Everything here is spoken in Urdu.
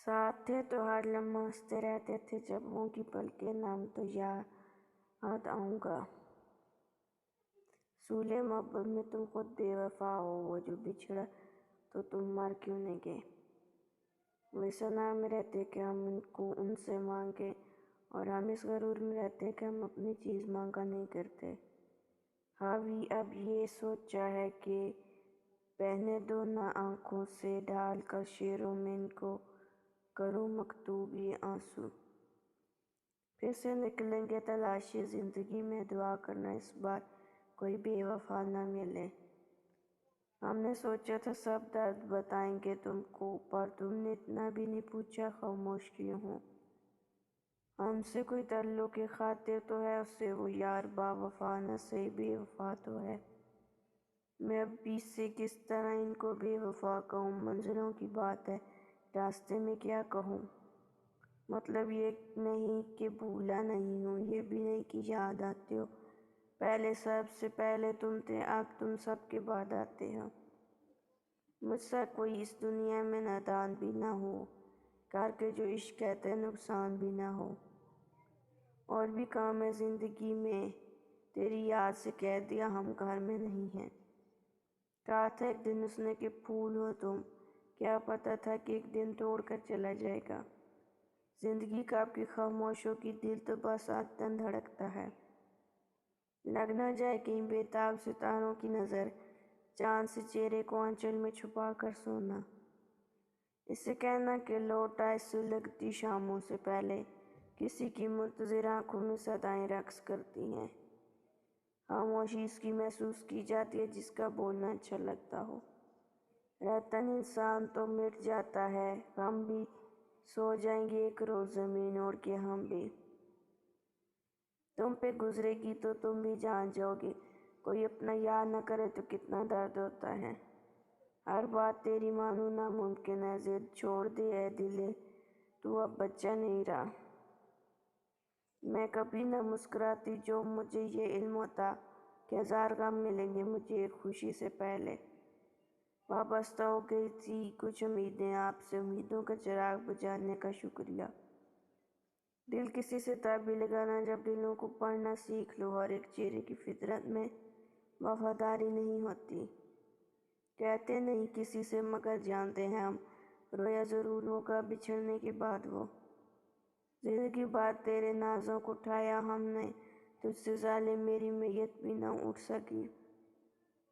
ساتھ تھے تو ہر لمحہ ہنستے رہتے تھے، جب ان کی پلکیں نم تو یاد آؤں گا۔ سولہ محبت میں تم خود بے وفا ہو، وہ جو بچھڑا تو تم مر کیوں نہ گئے۔ وہ ثنا میں رہتے کہ ہم ان سے مانگیں، اور ہم اس غرور میں رہتے کہ ہم اپنی چیز مانگا نہیں کرتے۔ حاوی اب یہ سوچا ہے کہ بہنے دو نہ آنکھوں سے ڈال کر شعروں میں ان کو کروں مکتوب یہ آنسو۔ پھر سے نکلیں گے تلاشی زندگی میں، دعا کرنا اس بار کوئی بے وفا نہ ملے۔ ہم نے سوچا تھا سب درد بتائیں گے تم کو، پر تم نے اتنا بھی نہیں پوچھا خاموش کیوں ہو۔ ہم سے کوئی تعلق خاطر تو ہے، اس سے وہ یار با وفا نہ صحیح بے وفا تو ہے۔ میں اب بیچ سے کس طرح ان کو بے وفا کہوں، منزلوں کی بات ہے راستے میں کیا کہوں۔ مطلب یہ نہیں کہ بھولا نہیں ہوں، یہ بھی نہیں کہ یاد آتے ہو، پہلے سب سے پہلے تم تھے، اب تم سب کے بعد آتے ہو۔ مجھ سا کوئی اس دنیا میں نادان بھی نہ ہو، کر کے جو عشق کہتے نقصان بھی نہ ہو۔ اور بھی کام ہے زندگی میں، تیری یاد سے کہہ دیا ہم گھر میں نہیں ہیں۔ کہا تھا ایک دن اس نے کہ پھول ہو تم، کیا پتا تھا کہ ایک دن توڑ کر چلا جائے گا۔ زندگی کا آپ کی خاموشوں کی دل تو بس آتن دھڑکتا ہے، لگ نہ جائے کہیں بےتاب ستاروں کی نظر، چاند سے چہرے کو آنچل میں چھپا کر سونا۔ اسے کہنا کہ لوٹ آئے سلگتی شاموں سے پہلے، کسی کی منتظر آنکھوں میں صدائیں رقص کرتی ہیں۔ خاموشی اس کی محسوس کی جاتی ہے جس کا بولنا اچھا لگتا ہو۔ رتن انسان تو مٹ جاتا ہے، ہم بھی سو جائیں گے ایک روز زمین اوڑھ کے ہم بھی۔ تم پہ گزرے گی تو تم بھی جان جاؤ گے، کوئی اپنا یاد نہ کرے تو کتنا درد ہوتا ہے۔ ہر بات تیری مانوں ناممکن ہے، ضد چھوڑ دے اے دلے، تو اب بچہ نہیں رہا۔ میں کبھی نہ مسکراتی جو مجھے یہ علم ہوتا کہ ہزار غم ملیں گے مجھے ایک خوشی سے پہلے۔ وابستہ ہو گئی تھی کچھ امیدیں آپ سے، امیدوں کا چراغ بجھانے کا شکریہ۔ دل کسی سے تب بھی لگانا جب دلوں کو پڑھنا سیکھ لو، ہر ایک چہرے کی فطرت میں وفاداری نہیں ہوتی۔ کہتے نہیں کسی سے مگر جانتے ہیں ہم، رویا ضرور ہوگا بچھڑنے کے بعد وہ۔ زندگی بعد تیرے نازوں کو اٹھایا ہم نے، تجھ سے ظالم میری میت بھی نہ اٹھ سکی۔